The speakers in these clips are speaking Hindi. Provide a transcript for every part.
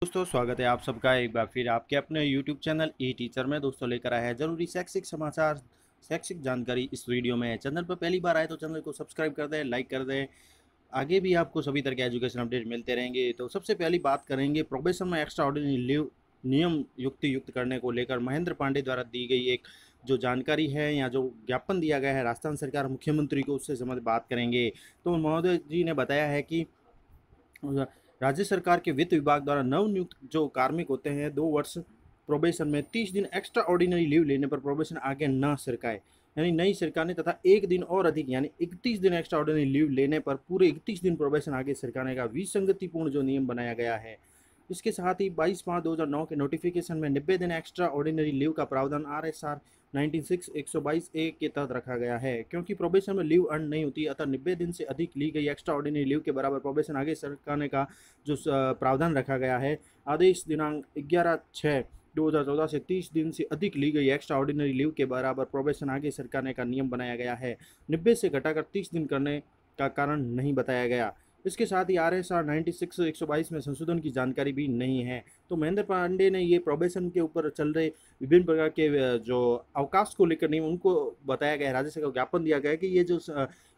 दोस्तों स्वागत है आप सबका एक बार फिर आपके अपने YouTube चैनल ई टीचर में। दोस्तों लेकर आया है जरूरी शैक्षिक समाचार, शैक्षिक जानकारी इस वीडियो में। चैनल पर पहली बार आए तो चैनल को सब्सक्राइब कर दें, लाइक कर दें। आगे भी आपको सभी तरह के एजुकेशन अपडेट मिलते रहेंगे। तो सबसे पहली बात करेंगे प्रोबेशन में एक्स्ट्रा ऑर्डिनरी लीव नियम युक्त करने को लेकर महेंद्र पांडे द्वारा दी गई एक जो जानकारी है या जो ज्ञापन दिया गया है राजस्थान सरकार मुख्यमंत्री को, उससे संबंधित बात करेंगे। तो महोदय जी ने बताया है कि राज्य सरकार के वित्त विभाग द्वारा नवनियुक्त जो कार्मिक होते हैं 2 वर्ष प्रोबेशन में 30 दिन एक्स्ट्रा ऑर्डिनरी लीव लेने पर प्रोबेशन आगे न सरकाए, यानी नई सरकार तथा 1 दिन और अधिक यानी 31 दिन एक्स्ट्रा ऑर्डिनरी लीव लेने पर पूरे 31 दिन प्रोबेशन आगे सरकाने का विसंगतिपूर्ण जो नियम बनाया गया है। इसके साथ ही 22/5/2009 के नोटिफिकेशन में 90 दिन एक्स्ट्रा ऑर्डिनरी लीव का प्रावधान RSR 96/122A के तहत रखा गया है। क्योंकि प्रोबेशन में लीव अर्न नहीं होती, अतः 90 दिन से अधिक ली गई एक्स्ट्रा ऑर्डिनरी लीव के बराबर प्रोबेशन आगे सरकाने का जो प्रावधान रखा गया है। आदेश दिनांक 11/6/2014 से 30 दिन से अधिक ली गई एक्स्ट्रा ऑर्डिनरी लीव के बराबर प्रोबेशन आगे सरकाने का नियम बनाया गया है। 90 से घटाकर 30 दिन करने का कारण नहीं बताया गया। इसके साथ ही RSR 96/122 में संशोधन की जानकारी भी नहीं है। तो महेंद्र पांडे ने ये प्रोबेशन के ऊपर चल रहे विभिन्न प्रकार के जो अवकाश को लेकर नियम उनको बताया गया है, राज्य सरकार को ज्ञापन दिया गया है कि ये जो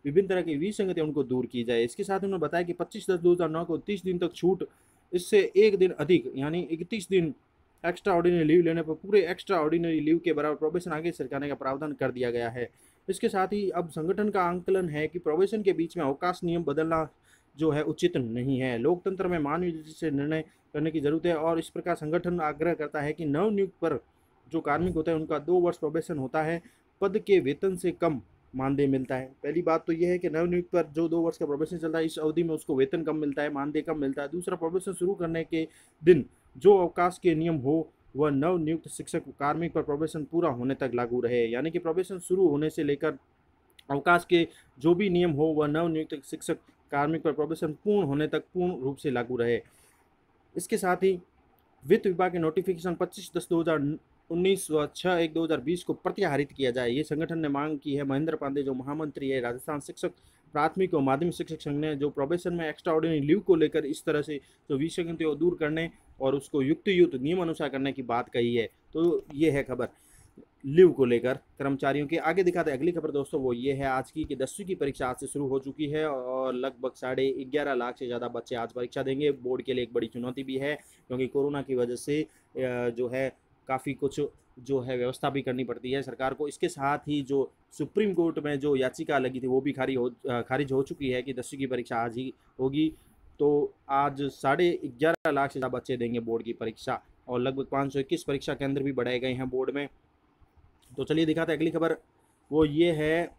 विभिन्न तरह की विसंगति उनको दूर की जाए। इसके साथ उन्होंने बताया कि 25/10/2009 को 30 दिन तक छूट, इससे 1 दिन अधिक यानी 31 दिन एक्स्ट्रा ऑर्डिनरी लीव लेने पर पूरे एक्स्ट्रा ऑर्डिनरी लीव के बराबर प्रोबेशन आगे सरकाने का प्रावधान कर दिया गया है। इसके साथ ही अब संगठन का आंकलन है कि प्रोबेशन के बीच में अवकाश नियम बदलना जो है उचित नहीं है। लोकतंत्र में मानवीय से निर्णय करने की जरूरत है और इस प्रकार संगठन आग्रह करता है कि नवनियुक्त पर जो कार्मिक होता है उनका 2 वर्ष प्रोबेशन होता है, पद के वेतन से कम मानदेय मिलता है। पहली बात तो यह है कि नवनियुक्त पर जो 2 वर्ष का प्रोबेशन चलता है, इस अवधि में उसको वेतन कम मिलता है, मानदेय कम मिलता है। दूसरा, प्रोबेशन शुरू करने के दिन जो अवकाश के नियम हो वह नवनियुक्त शिक्षक कार्मिक पर प्रोबेशन पूरा होने तक लागू रहे, यानी कि प्रोबेशन शुरू होने से लेकर अवकाश के जो भी नियम हो वह नवनियुक्त शिक्षक कार्मिक पर प्रोबेशन पूर्ण होने तक पूर्ण रूप से लागू रहे। इसके साथ ही वित्त विभाग के नोटिफिकेशन 25/10/2019 व 6/1/2020 को प्रत्याहरित किया जाए, ये संगठन ने मांग की है। महेंद्र पांडे जो महामंत्री है राजस्थान शिक्षक प्राथमिक और माध्यमिक शिक्षक संघ ने जो प्रोबेशन में एक्स्ट्रा ऑर्डिनरी लीव को लेकर इस तरह से जो विसंगति को दूर करने और उसको युक्त नियम अनुसार करने की बात कही है। तो ये है खबर लीव को लेकर कर्मचारियों की। आगे दिखाते हैं अगली खबर दोस्तों, वो ये है आज की कि 10वीं की परीक्षा आज से शुरू हो चुकी है और लगभग 11.5 लाख से ज़्यादा बच्चे आज परीक्षा देंगे। बोर्ड के लिए एक बड़ी चुनौती भी है क्योंकि कोरोना की वजह से जो है काफ़ी कुछ जो है व्यवस्था भी करनी पड़ती है सरकार को। इसके साथ ही जो सुप्रीम कोर्ट में जो याचिका लगी थी वो भी खारिज हो चुकी है कि 10वीं की परीक्षा आज ही होगी। तो आज 11.5 लाख से ज़्यादा बच्चे देंगे बोर्ड की परीक्षा और लगभग 521 परीक्षा केंद्र भी बढ़ाए गए हैं बोर्ड में। तो चलिए दिखाते हैं अगली खबर, वो ये है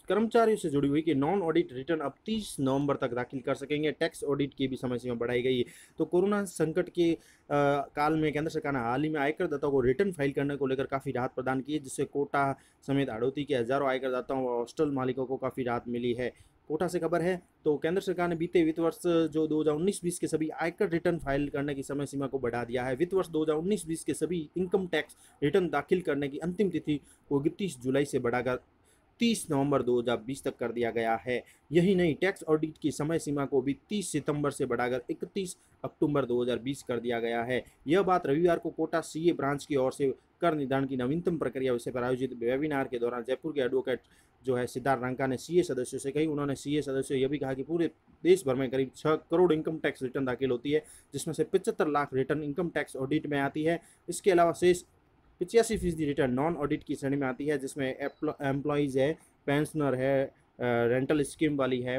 कर्मचारियों से जुड़ी हुई कि नॉन ऑडिट रिटर्न अब 30 नवंबर तक दाखिल कर सकेंगे। टैक्स ऑडिट की भी समय सीमा बढ़ाई गई है। तो कोरोना संकट के काल में केंद्र सरकार ने हाल ही में आयकर दाताओं को रिटर्न फाइल करने को लेकर काफ़ी राहत प्रदान की है, जिससे कोटा समेत हाड़ौती के हजारों आयकर दाताओं व हॉस्टल मालिकों को काफ़ी राहत मिली है। कोटा से खबर है, तो केंद्र सरकार ने बीते वित्त वर्ष जो 2019-20 के सभी आयकर रिटर्न फाइल करने की समय सीमा को बढ़ा दिया है। वित्त वर्ष 2019-20 के सभी इनकम टैक्स रिटर्न दाखिल करने की अंतिम तिथि को 31 जुलाई से बढ़ाकर 30 नवंबर 2020 तक कर दिया गया है। यही नहीं, टैक्स ऑडिट की समय सीमा को भी 30 सितंबर से बढ़ाकर 31 अक्टूबर 2020 कर दिया गया है। यह बात रविवार को कोटा सीए ब्रांच की ओर से कर निर्धारण की नवीनतम प्रक्रिया विषय पर आयोजित वेबिनार के दौरान जयपुर के एडवोकेट जो है सिद्धार्थ रंका ने सीए सदस्यों से कही। उन्होंने सीए सदस्यों यह भी कहा कि पूरे देश भर में करीब 6 करोड़ इनकम टैक्स रिटर्न दाखिल होती है, जिसमें से 75 lakh return income tax audit में आती है। इसके अलावा शेष 85% रिटर्न नॉन ऑडिट की श्रेणी में आती है, जिसमें एम्प्लॉयज़ है, पेंशनर है, रेंटल स्कीम वाली है,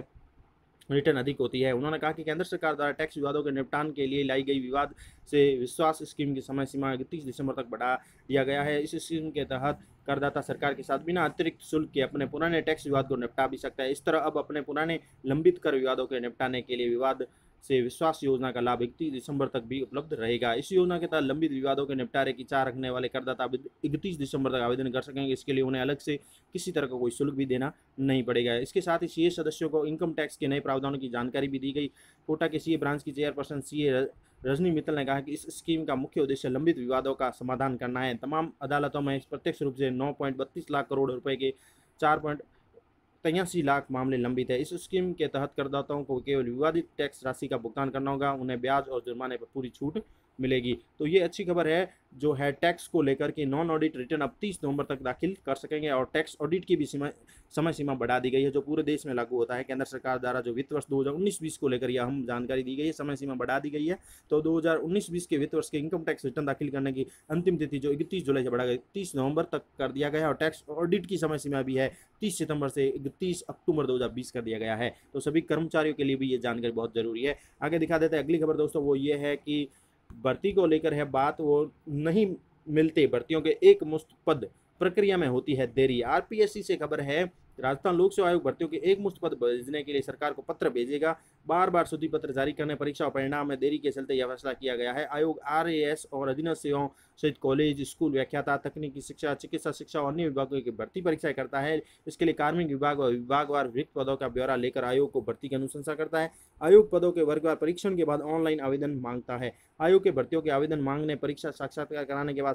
रिटर्न अधिक होती है। उन्होंने कहा कि केंद्र सरकार द्वारा टैक्स विवादों के निपटान के लिए लाई गई विवाद से विश्वास स्कीम की समय सीमा 31 दिसंबर तक बढ़ा दिया गया है। इस स्कीम के तहत करदाता सरकार के साथ बिना अतिरिक्त शुल्क के अपने पुराने टैक्स विवाद को निपटा भी सकता है। इस तरह अब अपने पुराने लंबित कर विवादों के निपटाने के लिए विवाद से विश्वास योजना का लाभ 31 दिसंबर तक भी उपलब्ध रहेगा। इस योजना के तहत लंबित विवादों के निपटारे की चाह रखने वाले करदाता 31 दिसंबर तक आवेदन कर सकेंगे। इसके लिए उन्हें अलग से किसी तरह का कोई शुल्क भी देना नहीं पड़ेगा। इसके साथ ही सीए सदस्यों को इनकम टैक्स के नए प्रावधानों की जानकारी भी दी गई। कोटा के सीए ब्रांच की चेयरपर्सन सीए रजनी मित्तल ने कहा कि इस स्कीम का मुख्य उद्देश्य लंबित विवादों का समाधान करना है। तमाम अदालतों में प्रत्यक्ष रूप से 9.32 लाख करोड़ रुपए के 4.83 लाख मामले लंबित है। इस स्कीम के तहत करदाताओं को केवल विवादित टैक्स राशि का भुगतान करना होगा। उन्हें ब्याज और जुर्माने पर पूरी छूट मिलेगी। तो ये अच्छी खबर है जो है टैक्स को लेकर कि नॉन ऑडिट रिटर्न अब 30 नवंबर तक दाखिल कर सकेंगे और टैक्स ऑडिट की भी समय सीमा बढ़ा दी गई है, जो पूरे देश में लागू होता है। केंद्र सरकार द्वारा जो वित्त वर्ष 2019-20 को लेकर यह अहम जानकारी दी गई है, समय सीमा बढ़ा दी गई है। तो 2019-20 के वित्त वर्ष के इनकम टैक्स रिटर्न दाखिल करने की अंतिम तिथि जो 31 जुलाई से बढ़ा गई 30 नवंबर तक कर दिया गया है और टैक्स ऑडिट की समय सीमा भी है 30 सितंबर से 31 अक्टूबर 2020 कर दिया गया है। तो सभी कर्मचारियों के लिए भी ये जानकारी बहुत जरूरी है। आगे दिखा देते हैं अगली खबर दोस्तों, वो ये है कि भर्ती को लेकर है बात, वो नहीं मिलते भर्तियों के एक मुश्त पद, प्रक्रिया में होती है देरी। आरपीएससी से खबर है, राजस्थान लोक सेवा आयोग भर्तियों के एक मुश्त पद भेजने के लिए सरकार को पत्र भेजेगा। बार बार सूची पत्र जारी करने, परीक्षा और परिणाम में देरी के चलते यह फैसला किया गया है। आयोग आरएएस और अधीनस्थ सेवाओं सहित कॉलेज, स्कूल, व्याख्याता, तकनीकी शिक्षा, चिकित्सा शिक्षा और अन्य विभागों की भर्ती परीक्षाएं करता है। इसके लिए कार्मिक विभाग और विभागवार रिक्त पदों का ब्यौरा लेकर आयोग को भर्ती की अनुशंसा करता है। आयोग पदों के वर्गवार परीक्षण के बाद ऑनलाइन आवेदन मांगता है। आयोग के भर्तियों के आवेदन मांगने, परीक्षा साक्षात्कार कराने के बाद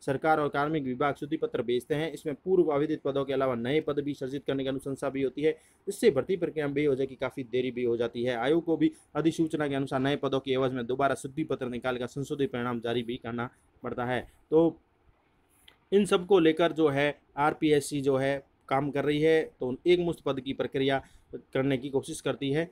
सरकार और कार्मिक विभाग सूची पत्र भेजते हैं। इसमें पूर्व आवेदित पदों के अलावा नए पद भी सृजित करने की अनुशंसा भी होती है। इससे भर्ती प्रक्रिया में बेवजह की काफी देरी भी हो जाती है। आयोग को भी अधिसूचना के अनुसार नए पदों की एवज में दोबारा शुद्धि पत्र निकालकर संशोधित परिणाम जारी भी करना पड़ता है। तो इन सब को लेकर जो है आरपीएससी जो है काम कर रही है, तो एक मुश्त पद की प्रक्रिया करने की कोशिश करती है।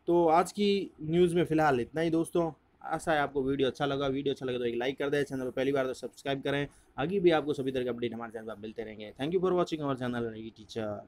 तो आज की न्यूज़ में फिलहाल इतना ही दोस्तों। आशा है आपको वीडियो अच्छा लगा। वीडियो अच्छा लगे तो एक लाइक कर दें, चैनल पर पहली बार तो सब्सक्राइब करें। आगे भी आपको सभी तरह के अपडेट हमारे चैनल पर मिलते रहेंगे। Thank you for watching our channel E teacher.